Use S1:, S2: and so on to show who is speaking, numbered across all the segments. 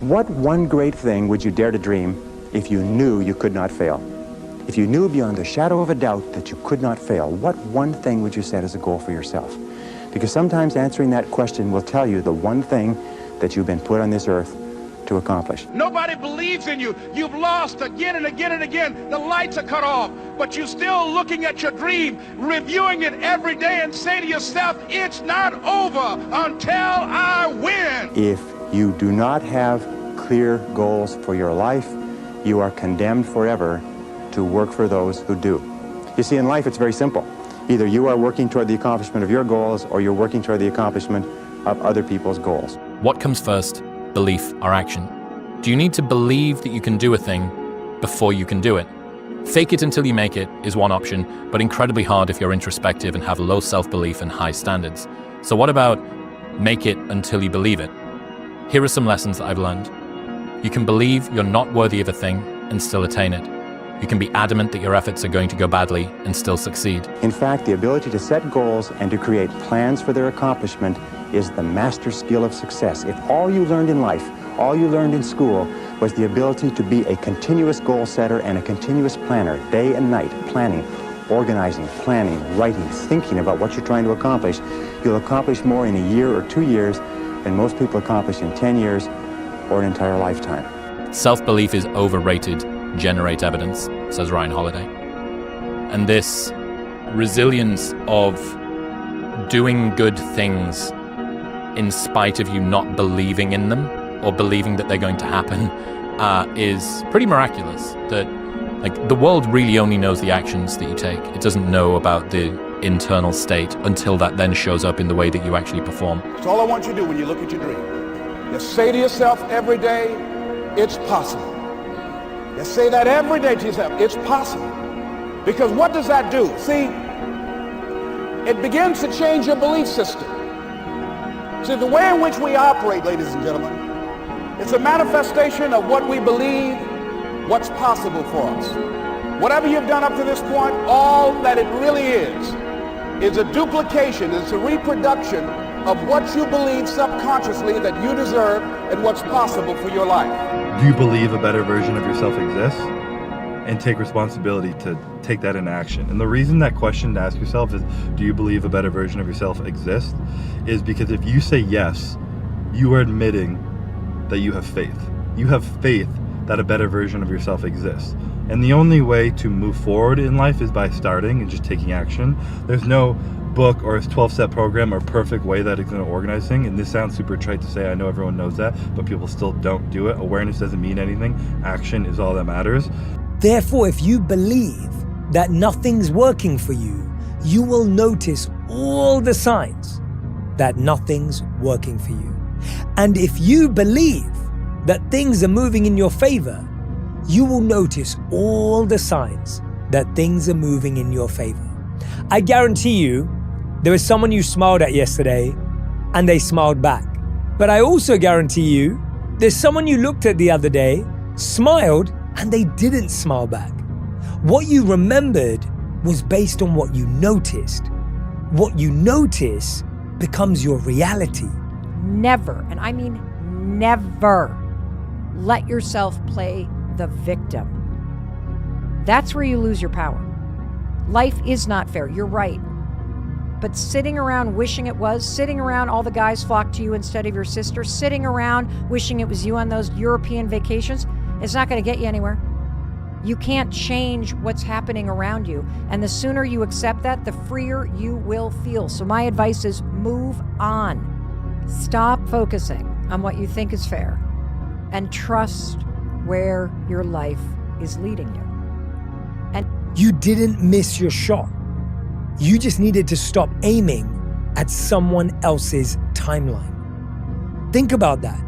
S1: What one great thing would you dare to dream if you knew you could not fail? If you knew beyond a shadow of a doubt that you could not fail, what one thing would you set as a goal for yourself? Because sometimes answering that question will tell you the one thing that you've been put on this earth to accomplish.
S2: Nobody believes in you. You've lost again and again and again. The lights are cut off, but you're still looking at your dream, reviewing it every day and say to yourself, it's not over until I win.
S1: If you do not have clear goals for your life, you are condemned forever to work for those who do. You see, in life it's very simple. Either you are working toward the accomplishment of your goals or you're working toward the accomplishment of other people's goals.
S3: What comes first, belief or action? Do you need to believe that you can do a thing before you can do it? Fake it until you make it is one option, but incredibly hard if you're introspective and have low self-belief and high standards. So what about make it until you believe it? Here are some lessons that I've learned. You can believe you're not worthy of a thing and still attain it. You can be adamant that your efforts are going to go badly and still succeed.
S1: In fact, the ability to set goals and to create plans for their accomplishment is the master skill of success. If all you learned in life, all you learned in school, was the ability to be a continuous goal setter and a continuous planner, day and night, planning, organizing, planning, writing, thinking about what you're trying to accomplish, you'll accomplish more in a year or 2 years than most people accomplish in 10 years or an entire lifetime.
S3: Self-belief is overrated. Generate evidence, says Ryan Holiday. And this resilience of doing good things in spite of you not believing in them or believing that they're going to happen is pretty miraculous. That the world really only knows the actions that you take. It doesn't know about the internal state until that then shows up in the way that you actually perform.
S2: That's all I want you to do when you look at your dream. You say to yourself every day, it's possible. You say that every day to yourself, it's possible. Because what does that do? See, it begins to change your belief system. See, the way in which we operate, ladies and gentlemen, it's a manifestation of what we believe, what's possible for us. Whatever you've done up to this point, all that it really is a duplication, it's a reproduction of what you believe subconsciously that you deserve and what's possible for your life.
S4: Do you believe a better version of yourself exists? And take responsibility to take that into action. And the reason that question to ask yourself is, do you believe a better version of yourself exists? Is because if you say yes, you are admitting that you have faith. You have faith that a better version of yourself exists. And the only way to move forward in life is by starting and just taking action. There's no book or a 12-step program or perfect way that it's going to organize things. And this sounds super trite to say, I know everyone knows that, but people still don't do it. Awareness doesn't mean anything. Action is all that matters.
S5: Therefore, if you believe that nothing's working for you, you will notice all the signs that nothing's working for you. And if you believe that things are moving in your favor, you will notice all the signs that things are moving in your favor. I guarantee you, there was someone you smiled at yesterday and they smiled back. But I also guarantee you, there's someone you looked at the other day, smiled, and they didn't smile back. What you remembered was based on what you noticed. What you notice becomes your reality.
S6: Never, and I mean never, let yourself play the victim. That's where you lose your power. Life is not fair, you're right. But sitting around wishing it was, sitting around all the guys flocked to you instead of your sister, sitting around wishing it was you on those European vacations, it's not going to get you anywhere. You can't change what's happening around you. And the sooner you accept that, the freer you will feel. So my advice is move on. Stop focusing on what you think is fair and trust where your life is leading you. And
S5: you didn't miss your shot. You just needed to stop aiming at someone else's timeline. Think about that.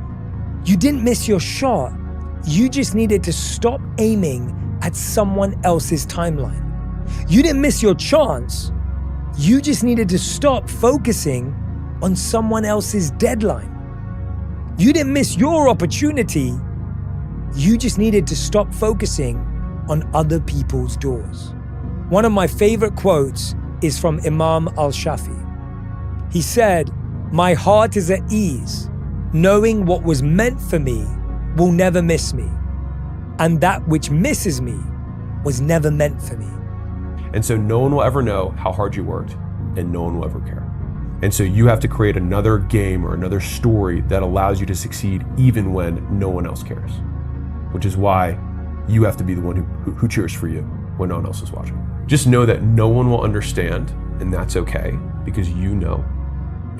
S5: You didn't miss your shot. You just needed to stop aiming at someone else's timeline. You didn't miss your chance. You just needed to stop focusing on someone else's deadline. You didn't miss your opportunity. You just needed to stop focusing on other people's doors. One of my favorite quotes is from Imam al-Shafi. He said, "My heart is at ease, knowing what was meant for me will never miss me, and that which misses me was never meant for me.
S7: And so no one will ever know how hard you worked, and no one will ever care. And so you have to create another game or another story that allows you to succeed even when no one else cares, which is why you have to be the one who cheers for you when no one else is watching. Just know that no one will understand, and that's okay, because you know,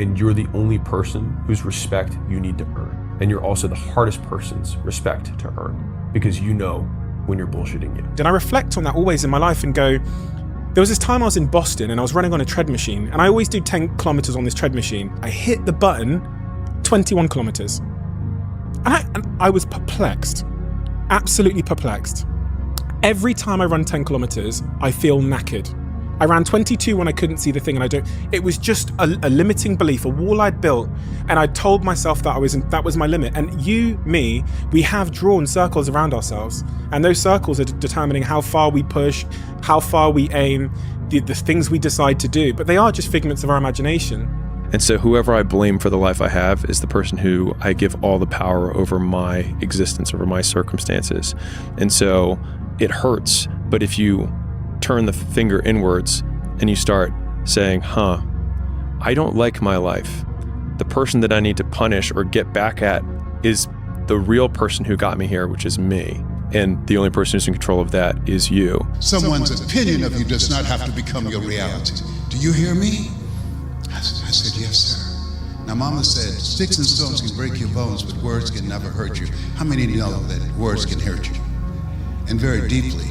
S7: and you're the only person whose respect you need to earn. And you're also the hardest person's respect to earn, because you know when you're bullshitting you.
S8: And I reflect on that always in my life and go, there was this time I was in Boston and I was running on a tread machine, and I always do 10 kilometers on this tread machine. I hit the button, 21 kilometers. And I was perplexed, absolutely perplexed. Every time I run 10 kilometers, I feel knackered. I ran 22 when I couldn't see the thing, and it was just a limiting belief, a wall I'd built, and I told myself that that was my limit. And we have drawn circles around ourselves, and those circles are determining how far we push, how far we aim, the things we decide to do, but they are just figments of our imagination.
S9: And so whoever I blame for the life I have is the person who I give all the power over my existence, over my circumstances. And so it hurts, but if you turn the finger inwards and you start saying, I don't like my life. The person that I need to punish or get back at is the real person who got me here, which is me. And the only person who's in control of that is you.
S10: Someone's opinion of you does not have to become your reality. Do you hear me? I said, yes, sir. Now, Mama said, sticks and stones can break your bones, but words can never hurt you. How many know that words can hurt you? And very deeply.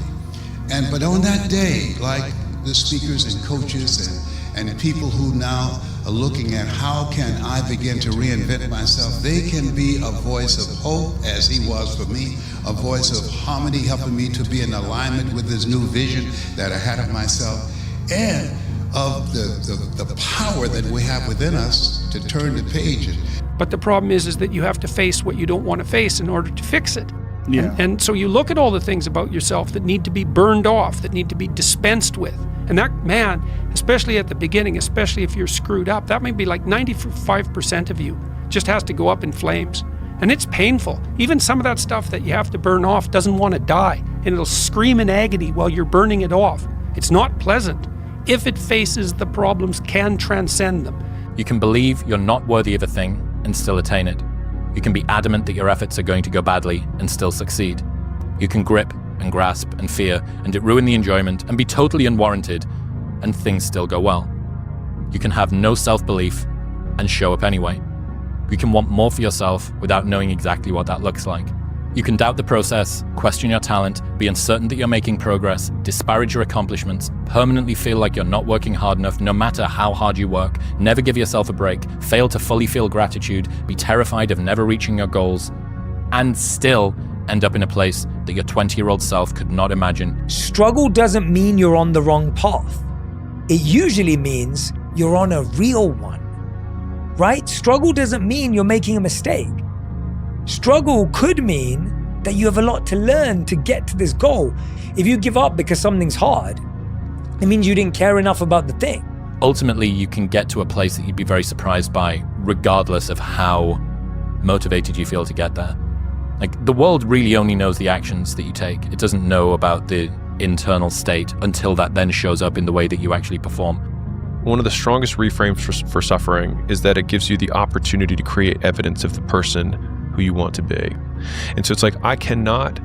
S10: But on that day, like the speakers and coaches and people who now are looking at how can I begin to reinvent myself, they can be a voice of hope, as he was for me, a voice of harmony, helping me to be in alignment with this new vision that I had of myself, and of the power that we have within us to turn the page.
S11: But the problem is that you have to face what you don't want to face in order to fix it.
S10: Yeah.
S11: And so you look at all the things about yourself that need to be burned off, that need to be dispensed with. And that, man, especially at the beginning, especially if you're screwed up, that may be like 95% of you just has to go up in flames. And it's painful. Even some of that stuff that you have to burn off doesn't want to die, and it'll scream in agony while you're burning it off. It's not pleasant. If it faces the problems, can transcend them.
S3: You can believe you're not worthy of a thing and still attain it. You can be adamant that your efforts are going to go badly and still succeed. You can grip and grasp and fear and it ruin the enjoyment and be totally unwarranted and things still go well. You can have no self-belief and show up anyway. You can want more for yourself without knowing exactly what that looks like. You can doubt the process, question your talent, be uncertain that you're making progress, disparage your accomplishments, permanently feel like you're not working hard enough no matter how hard you work, never give yourself a break, fail to fully feel gratitude, be terrified of never reaching your goals, and still end up in a place that your 20-year-old self could not imagine.
S5: Struggle doesn't mean you're on the wrong path. It usually means you're on a real one, right? Struggle doesn't mean you're making a mistake. Struggle could mean that you have a lot to learn to get to this goal. If you give up because something's hard, it means you didn't care enough about the thing.
S3: Ultimately, you can get to a place that you'd be very surprised by, regardless of how motivated you feel to get there. Like, the world really only knows the actions that you take. It doesn't know about the internal state until that then shows up in the way that you actually perform.
S9: One of the strongest reframes for suffering is that it gives you the opportunity to create evidence of the person who you want to be. And so it's like, I cannot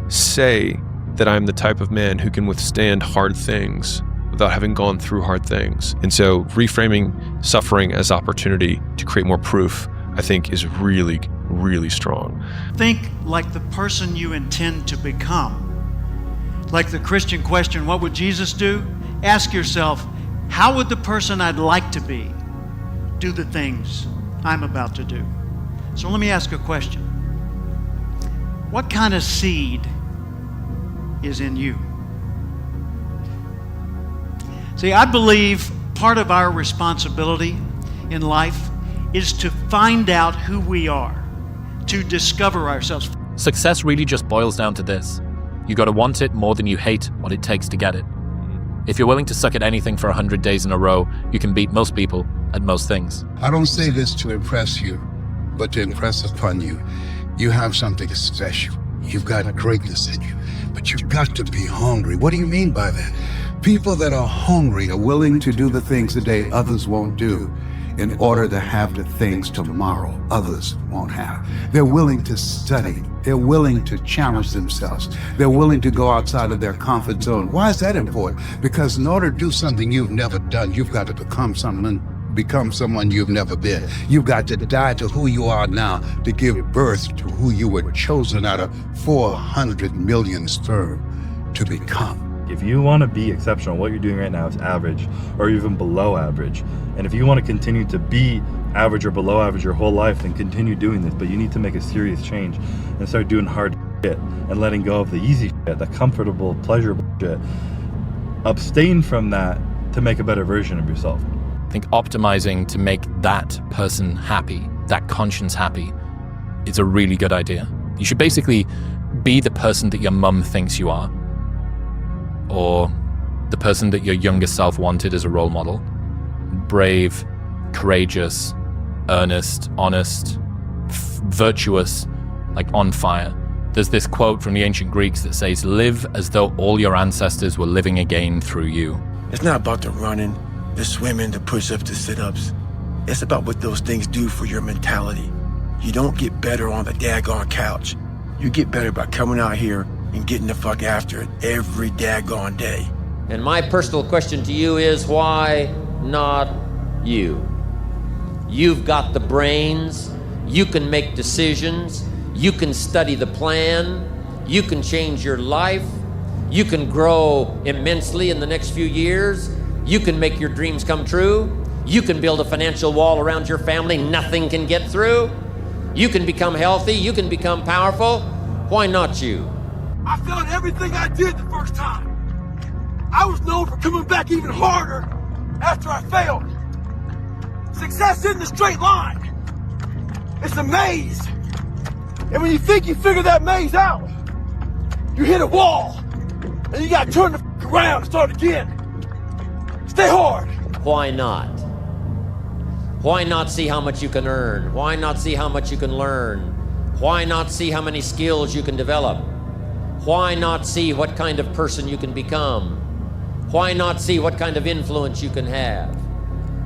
S9: say that I'm the type of man who can withstand hard things without having gone through hard things. And so reframing suffering as opportunity to create more proof, I think, is really, really strong.
S12: Think like the person you intend to become. Like the Christian question, what would Jesus do? Ask yourself, how would the person I'd like to be do the things I'm about to do? So let me ask a question. What kind of seed is in you? See, I believe part of our responsibility in life is to find out who we are, to discover ourselves.
S3: Success really just boils down to this. You gotta want it more than you hate what it takes to get it. If you're willing to suck at anything for 100 days in a row, you can beat most people at most things.
S10: I don't say this to impress you, but to impress upon you. You have something special. You've got greatness in you, but you've got to be hungry. What do you mean by that? People that are hungry are willing to do the things today others won't do in order to have the things tomorrow others won't have. They're willing to study. They're willing to challenge themselves. They're willing to go outside of their comfort zone. Why is that important? Because in order to do something you've never done, you've got to become someone you've never been. You've got to die to who you are now to give birth to who you were chosen out of 400 million sperm to become.
S4: If you want to be exceptional, what you're doing right now is average or even below average. And if you want to continue to be average or below average your whole life, then continue doing this. But you need to make a serious change and start doing hard shit and letting go of the easy shit, the comfortable, pleasurable shit. Abstain from that to make a better version of yourself.
S3: I think optimizing to make that person happy, that conscience happy, is a really good idea. You should basically be the person that your mum thinks you are, or the person that your younger self wanted as a role model. Brave, courageous, earnest, honest, virtuous, like on fire. There's this quote from the ancient Greeks that says, "Live as though all your ancestors were living again through you."
S13: It's not about the running, the swimming, the push-ups, the sit-ups. It's about what those things do for your mentality. You don't get better on the daggone couch. You get better by coming out here and getting the fuck after it every daggone day.
S14: And my personal question to you is, why not you? You've got the brains, you can make decisions, you can study the plan, you can change your life, you can grow immensely in the next few years, you can make your dreams come true, you can build a financial wall around your family nothing can get through, you can become healthy, you can become powerful. Why not you?
S13: I failed everything I did the first time. I was known for coming back even harder after I failed. Success isn't a straight line. It's a maze. And when you think you figured that maze out, you hit a wall. And you gotta turn the f*** around and start again. Stay hard.
S14: Why not? Why not see how much you can earn? Why not see how much you can learn? Why not see how many skills you can develop? Why not see what kind of person you can become? Why not see what kind of influence you can have?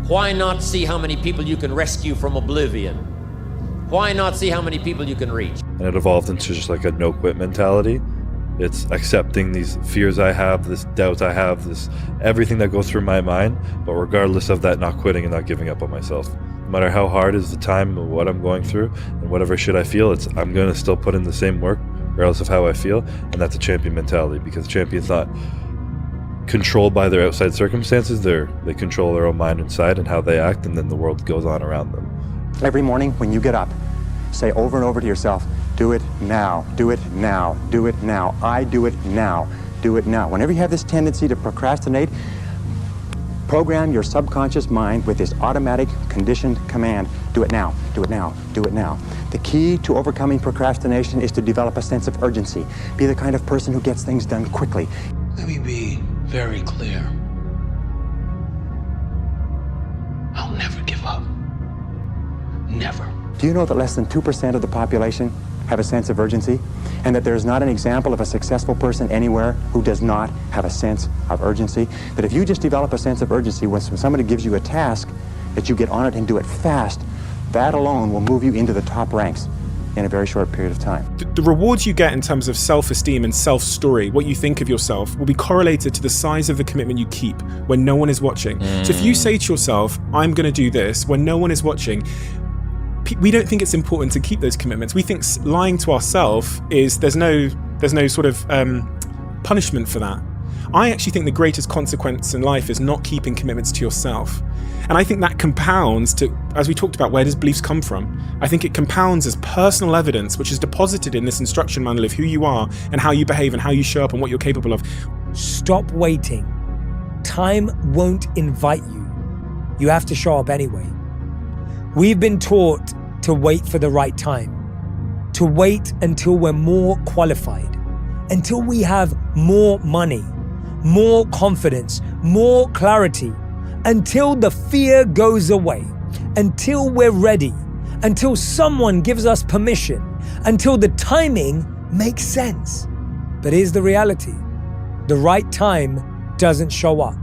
S14: Why not see how many people you can rescue from oblivion? Why not see how many people you can reach?
S4: And it evolved into just like a no-quit mentality. It's accepting these fears I have, this doubt I have, this everything that goes through my mind, but regardless of that, not quitting and not giving up on myself. No matter how hard is the time of what I'm going through and whatever shit I feel, I'm going to still put in the same work regardless of how I feel, and that's a champion mentality, because champion's not controlled by their outside circumstances. They control their own mind inside and how they act, and then the world goes on around them.
S1: Every morning when you get up, say over and over to yourself, do it now, do it now, do it now, I do it now, do it now. Whenever you have this tendency to procrastinate, program your subconscious mind with this automatic conditioned command, do it now, do it now, do it now. The key to overcoming procrastination is to develop a sense of urgency. Be the kind of person who gets things done quickly.
S15: Let me be very clear. I'll never give up. Never.
S1: Do you know that less than 2% of the population have a sense of urgency? And that there's not an example of a successful person anywhere who does not have a sense of urgency? That if you just develop a sense of urgency, when somebody gives you a task, that you get on it and do it fast, that alone will move you into the top ranks in a very short period of time.
S8: The rewards you get in terms of self-esteem and self-story, what you think of yourself, will be correlated to the size of the commitment you keep when no one is watching. So if you say to yourself, I'm going to do this, when no one is watching, we don't think it's important to keep those commitments. We think lying to ourselves is, there's no sort of punishment for that. I actually think the greatest consequence in life is not keeping commitments to yourself. And I think that compounds to, as we talked about, where does beliefs come from? I think it compounds as personal evidence, which is deposited in this instruction manual of who you are and how you behave and how you show up and what you're capable of.
S5: Stop waiting. Time won't invite you. You have to show up anyway. We've been taught to wait for the right time, to wait until we're more qualified, until we have more money, more confidence, more clarity, until the fear goes away, until we're ready, until someone gives us permission, until the timing makes sense. But here's the reality. The right time doesn't show up.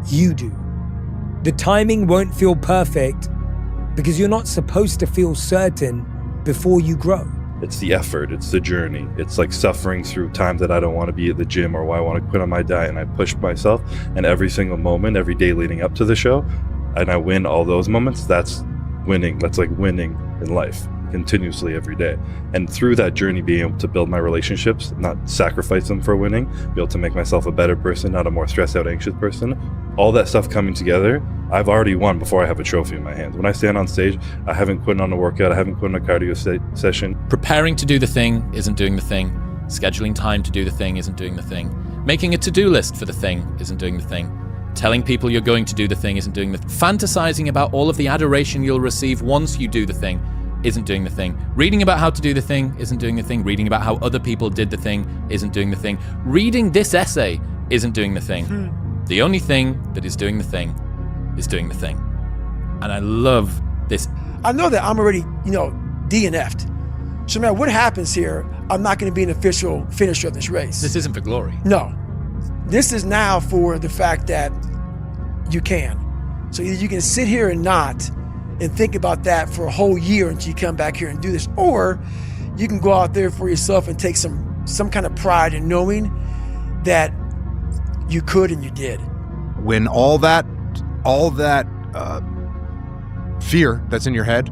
S5: You do. The timing won't feel perfect because you're not supposed to feel certain before you grow.
S4: It's the effort, it's the journey. It's like suffering through time that I don't want to be at the gym or why I want to quit on my diet, and I push myself, and every single moment, every day leading up to the show, and I win all those moments. That's winning. That's like winning in life continuously every day. And through that journey, being able to build my relationships, not sacrifice them for winning, be able to make myself a better person, not a more stressed out, anxious person, all that stuff coming together, I've already won before I have a trophy in my hands. When I stand on stage, I haven't quit on a workout, I haven't quit on a cardio session.
S3: Preparing to do the thing isn't doing the thing. Scheduling time to do the thing isn't doing the thing. Making a to-do list for the thing isn't doing the thing. Telling people you're going to do the thing isn't doing the thing. Fantasizing about all of the adoration you'll receive once you do the thing isn't doing the thing. Reading about how to do the thing isn't doing the thing. Reading about how other people did the thing isn't doing the thing. Reading this essay isn't doing the thing. The only thing that is doing the thing is doing the thing. And I love this.
S13: I know that I'm already, DNF'd. So no matter what happens here, I'm not going to be an official finisher of this race.
S3: This isn't for glory.
S13: No. This is now for the fact that you can. So either you can sit here and not and think about that for a whole year until you come back here and do this, or you can go out there for yourself and take some kind of pride in knowing that you could and you did.
S16: When all that fear that's in your head,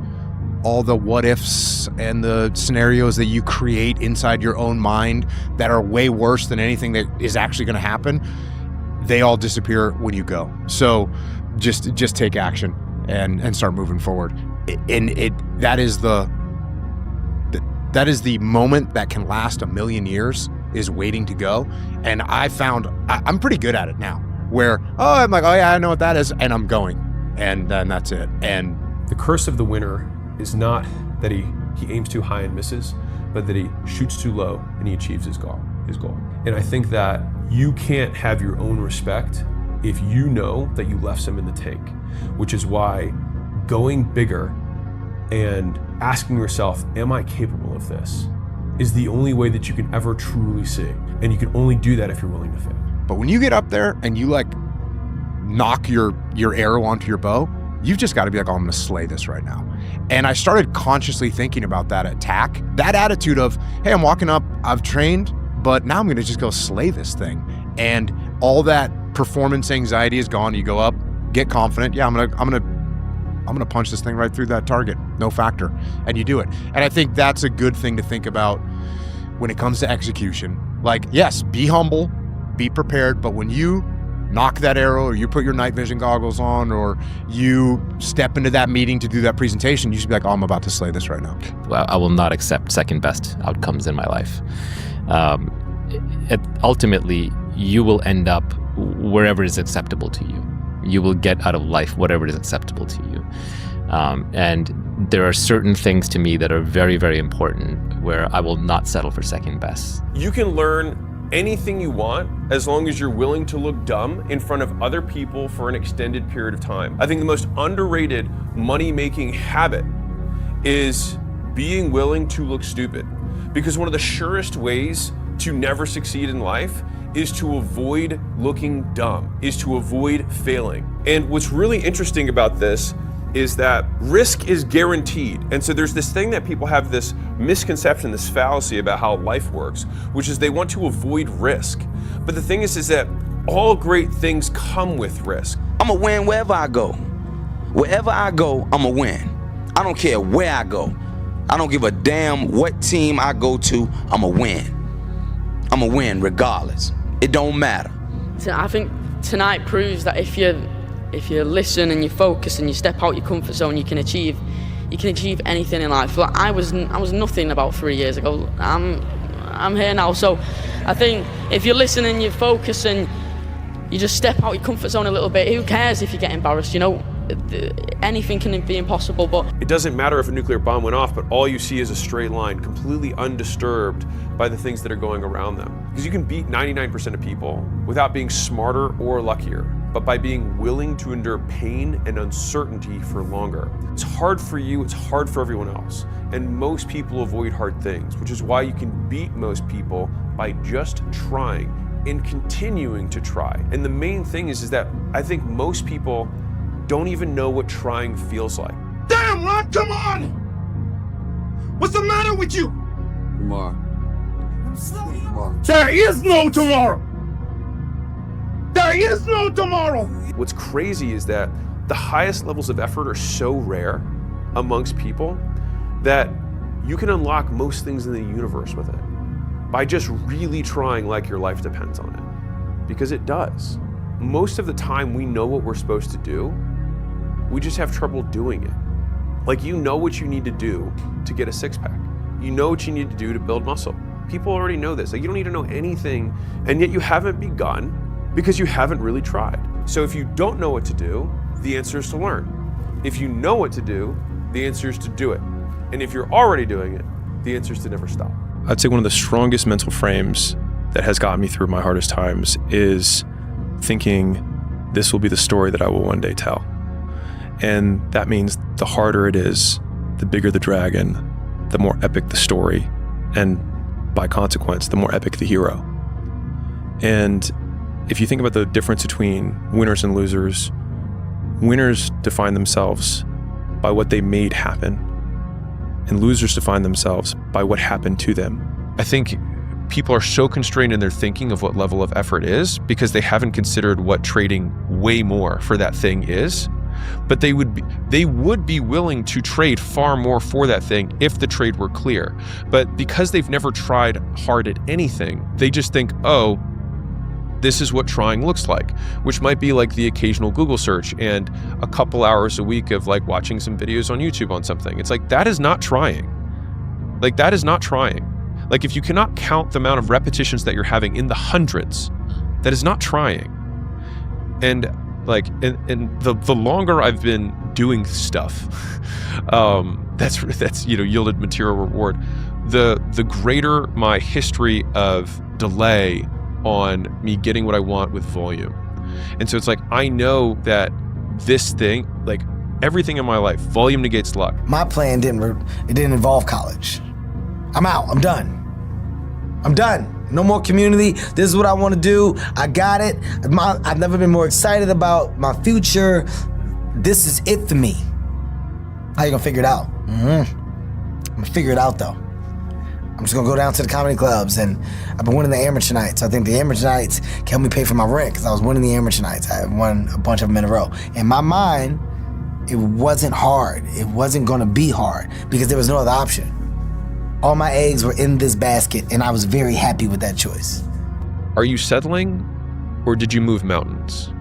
S16: all the what ifs and the scenarios that you create inside your own mind that are way worse than anything that is actually going to happen, they all disappear when you go. So just take action and start moving forward. That is the moment that can last 1,000,000 years, is waiting to go. And I found I'm pretty good at it now, where I'm like, oh yeah, I know what that is, and I'm going, and then that's it. And
S7: the curse of the winner is not that he aims too high and misses, but that he shoots too low and he achieves his goal. And I think that you can't have your own respect if you know that you left some in the tank, which is why going bigger and asking yourself, am I capable of this, is the only way that you can ever truly see. And you can only do that if you're willing to fail.
S16: But when you get up there and you knock your arrow onto your bow, you've just got to be like, oh, I'm going to slay this right now. And I started consciously thinking about that attack, that attitude of, hey, I'm walking up, I've trained, but now I'm going to just go slay this thing. And all that performance anxiety is gone. You go up, get confident. Yeah, I'm going to punch this thing right through that target. No factor. And you do it. And I think that's a good thing to think about when it comes to execution. Like, yes, be humble, be prepared, but when you knock that arrow, or you put your night vision goggles on, or you step into that meeting to do that presentation, you should be like, oh, I'm about to slay this right now.
S17: Well, I will not accept second best outcomes in my life. Ultimately, you will end up wherever is acceptable to you. You will get out of life whatever is acceptable to you. And there are certain things to me that are very, very important where I will not settle for second best.
S7: You can learn anything you want as long as you're willing to look dumb in front of other people for an extended period of time. I think the most underrated money-making habit is being willing to look stupid. Because one of the surest ways to never succeed in life is to avoid looking dumb, is to avoid failing. And what's really interesting about this is that risk is guaranteed. And so there's this thing that people have this misconception, this fallacy about how life works, which is they want to avoid risk. But the thing is that all great things come with risk.
S18: I'm gonna win wherever I go. Wherever I go, I'm gonna win. I don't care where I go. I don't give a damn what team I go to, I'm gonna win. I'm gonna win regardless. It don't matter.
S19: I think tonight proves that if you listen and you focus and you step out your comfort zone, you can achieve anything in life. Like I was nothing about 3 years ago. I'm here now. So I think if you listen and you focus and you just step out your comfort zone a little bit, who cares if you get embarrassed? Anything can be impossible. But
S7: it doesn't matter if a nuclear bomb went off, but all you see is a straight line, completely undisturbed by the things that are going around them. Because you can beat 99% of people without being smarter or luckier. but by being willing to endure pain and uncertainty for longer. It's hard for you, it's hard for everyone else. And most people avoid hard things, which is why you can beat most people by just trying and continuing to try. And the main thing is that I think most people don't even know what trying feels like.
S13: Damn, Ron, come on! What's the matter with you?
S20: Tomorrow.
S13: There is no tomorrow! There is no tomorrow!
S7: What's crazy is that the highest levels of effort are so rare amongst people that you can unlock most things in the universe with it by just really trying like your life depends on it. Because it does. Most of the time we know what we're supposed to do, we just have trouble doing it. Like, you know what you need to do to get a six-pack. You know what you need to do to build muscle. People already know this. Like, you don't need to know anything, and yet you haven't begun because you haven't really tried. So if you don't know what to do, the answer is to learn. If you know what to do, the answer is to do it. And if you're already doing it, the answer is to never stop.
S9: I'd say one of the strongest mental frames that has gotten me through my hardest times is thinking this will be the story that I will one day tell. And that means the harder it is, the bigger the dragon, the more epic the story, and by consequence, the more epic the hero. And if you think about the difference between winners and losers, winners define themselves by what they made happen, and losers define themselves by what happened to them. I think people are so constrained in their thinking of what level of effort is because they haven't considered what trading way more for that thing is. But they would be willing to trade far more for that thing if the trade were clear. But because they've never tried hard at anything, they just think, oh, this is what trying looks like, which might be like the occasional Google search and a couple hours a week of like watching some videos on YouTube on something. It's like, that is not trying. Like, that is not trying. Like, if you cannot count the amount of repetitions that you're having in the hundreds, that is not trying. And like, and the longer I've been doing stuff, that's yielded material reward. The greater my history of delay on me getting what I want with volume. And so it's like, I know that this thing, like everything in my life, volume negates luck.
S21: My plan didn't involve college. I'm out. I'm done. No more community. This is what I want to do. I got it. I've never been more excited about my future. This is it for me. How you gonna figure it out? I'm gonna figure it out though. I'm just gonna go down to the comedy clubs, and I've been winning the amateur nights. I think the amateur nights can help me pay for my rent because I was winning the amateur nights. I won a bunch of them in a row. In my mind, it wasn't hard. It wasn't gonna be hard because there was no other option. All my eggs were in this basket, and I was very happy with that choice.
S9: Are you settling, or did you move mountains?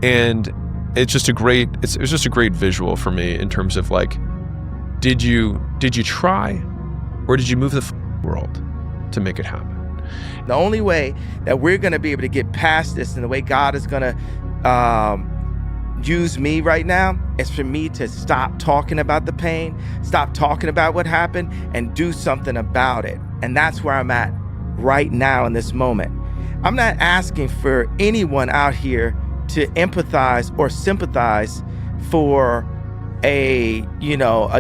S9: And it's just a great visual for me in terms of like, did you try, or did you move the world to make it happen?
S22: The only way that we're going to be able to get past this, and the way God is going to use me right now, is for me to stop talking about the pain, stop talking about what happened, and do something about it. And that's where I'm at right now in this moment. I'm not asking for anyone out here to empathize or sympathize for a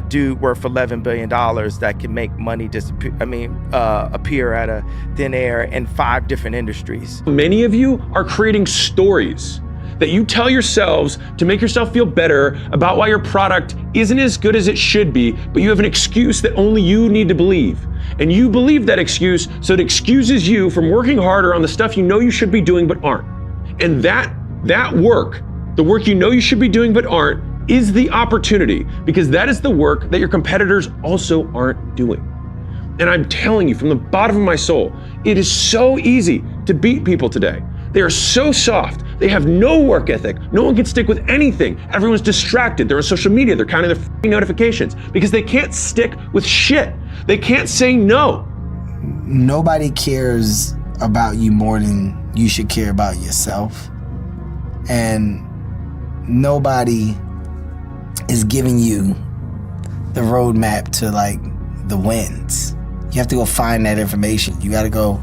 S22: dude worth $11 billion that can make money appear out of thin air in 5 different industries.
S23: Many of you are creating stories that you tell yourselves to make yourself feel better about why your product isn't as good as it should be, but you have an excuse that only you need to believe. And you believe that excuse, so it excuses you from working harder on the stuff you know you should be doing but aren't. And that work, the work you know you should be doing but aren't, is the opportunity, because that is the work that your competitors also aren't doing. And I'm telling you from the bottom of my soul, it is so easy to beat people today. They are so soft. They have no work ethic. No one can stick with anything. Everyone's distracted. They're on social media. They're counting their notifications because they can't stick with shit. They can't say no.
S21: Nobody cares about you more than you should care about yourself. And nobody is giving you the roadmap to like the wins. You have to go find that information. You got to go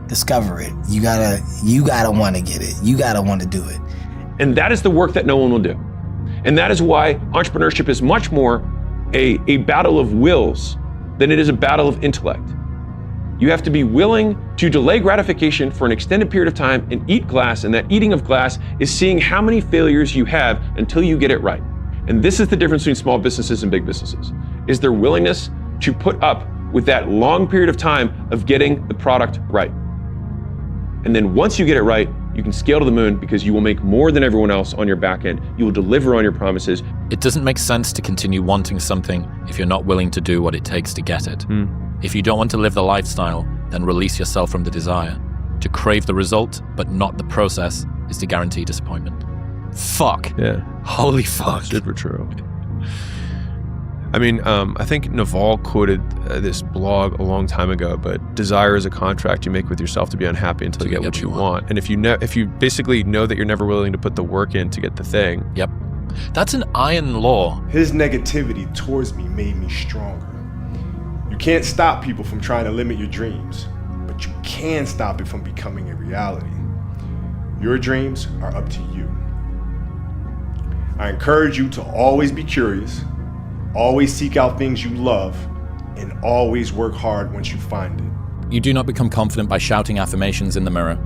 S21: discover it. You gotta want to get it. You gotta want to do it.
S23: And that is the work that no one will do. And that is why entrepreneurship is much more a battle of wills than it is a battle of intellect. You have to be willing to delay gratification for an extended period of time and eat glass, and that eating of glass is seeing how many failures you have until you get it right. And this is the difference between small businesses and big businesses, is their willingness to put up with that long period of time of getting the product right. And then once you get it right, you can scale to the moon because you will make more than everyone else on your back end. You will deliver on your promises.
S3: It doesn't make sense to continue wanting something if you're not willing to do what it takes to get it. If you don't want to live the lifestyle, then release yourself from the desire. To crave the result, but not the process, is to guarantee disappointment. Fuck.
S9: Yeah.
S3: Holy fuck.
S9: Super true. I mean, I think Naval quoted this blog a long time ago, but desire is a contract you make with yourself to be unhappy until you get what you want. And if you basically know that you're never willing to put the work in to get the thing.
S3: Yep. That's an iron law.
S2: His negativity towards me made me stronger. You can't stop people from trying to limit your dreams, but you can stop it from becoming a reality. Your dreams are up to you. I encourage you to always be curious, always seek out things you love, and always work hard once you find it.
S3: You do not become confident by shouting affirmations in the mirror,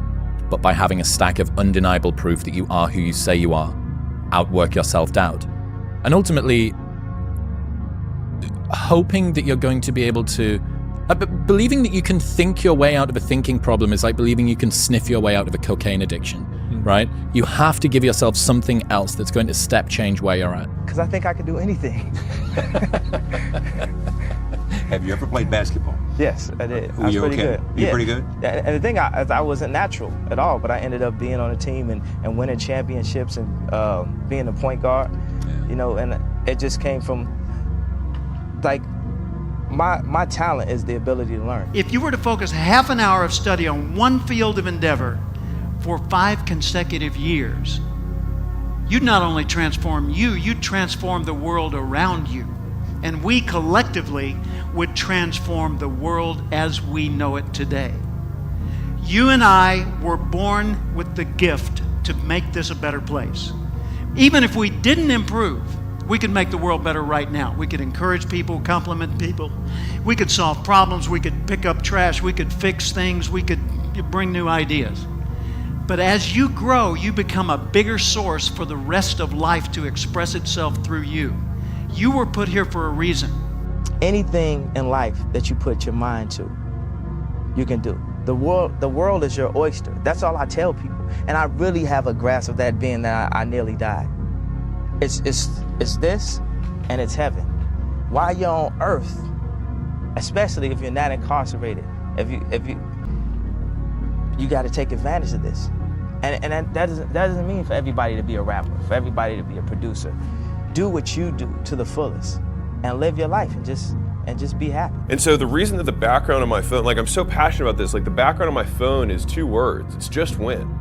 S3: but by having a stack of undeniable proof that you are who you say you are. Outwork your self-doubt. And ultimately, hoping that you're going to be able to... believing that you can think your way out of a thinking problem is like believing you can sniff your way out of a cocaine addiction, right? You have to give yourself something else that's going to step change where you're at.
S6: Because I think I can do anything.
S20: Have you ever played basketball?
S6: Yes, I did.
S20: Were
S6: I was
S20: you
S6: pretty
S20: okay?
S6: good.
S20: You
S6: Yeah.
S20: pretty good?
S6: And the thing, I wasn't natural at all, but I ended up being on a team and winning championships and being a point guard, you know, and it just came from, like, my talent is the ability to learn.
S12: If you were to focus half an hour of study on one field of endeavor for 5 consecutive years, you'd not only transform you, you'd transform the world around you. And we collectively would transform the world as we know it today. You and I were born with the gift to make this a better place. Even if we didn't improve, we could make the world better right now. We could encourage people, compliment people. We could solve problems. We could pick up trash. We could fix things. We could bring new ideas. But as you grow, you become a bigger source for the rest of life to express itself through you. You were put here for a reason.
S6: Anything in life that you put your mind to, you can do. The world is your oyster. That's all I tell people. And I really have a grasp of that, being that I nearly died. It's this, and it's heaven. While you're on earth, especially if you're not incarcerated, if you got to take advantage of this. And that doesn't mean for everybody to be a rapper, for everybody to be a producer. Do what you do to the fullest and live your life and just be happy.
S7: And so the reason that the background on my phone, like I'm so passionate about this, like the background on my phone is 2 words. It's just win.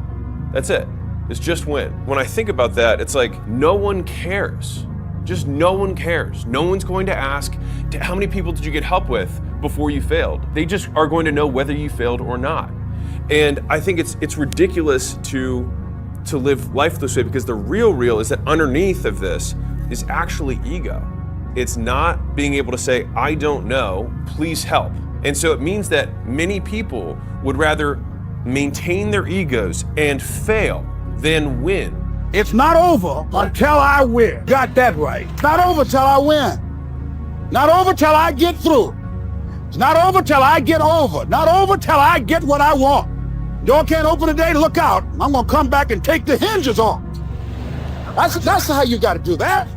S7: That's it. It's just win. When I think about that, it's like no one cares. Just no one cares. No one's going to ask, how many people did you get help with before you failed? They just are going to know whether you failed or not. And I think it's ridiculous to live life this way, because the real is that underneath of this is actually ego. It's not being able to say, I don't know, please help. And so it means that many people would rather maintain their egos and fail than win.
S24: It's not over until I win. Got that right. It's not over till I win. Not over till I get through. It's not over till I get over. Not over till I get what I want. Door can't open today, look out. I'm gonna come back and take the hinges off. That's how you gotta do that.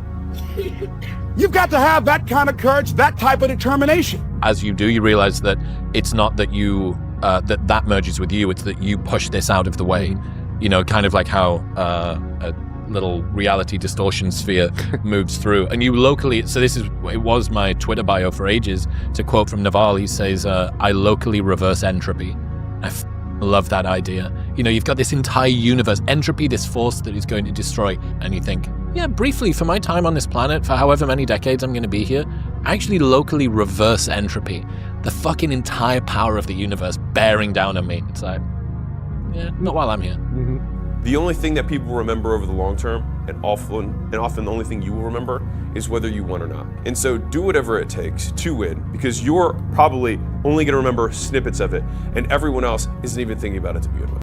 S24: You've got to have that kind of courage, that type of determination.
S3: As you do, you realize that it's not that you that merges with you, it's that you push this out of the way. You know, kind of like how a little reality distortion sphere moves through. And you locally, so it was my Twitter bio for ages, to quote from Naval, he says, I locally reverse entropy. I love that idea. You know, you've got this entire universe, entropy, this force that is going to destroy, and you think, yeah, briefly, for my time on this planet, for however many decades I'm going to be here, I actually locally reverse entropy. The fucking entire power of the universe bearing down on me. It's like, yeah, not while I'm here.
S7: The only thing that people remember over the long term, and often the only thing you will remember, is whether you won or not. And so do whatever it takes to win, because you're probably only going to remember snippets of it, and everyone else isn't even thinking about it to begin with.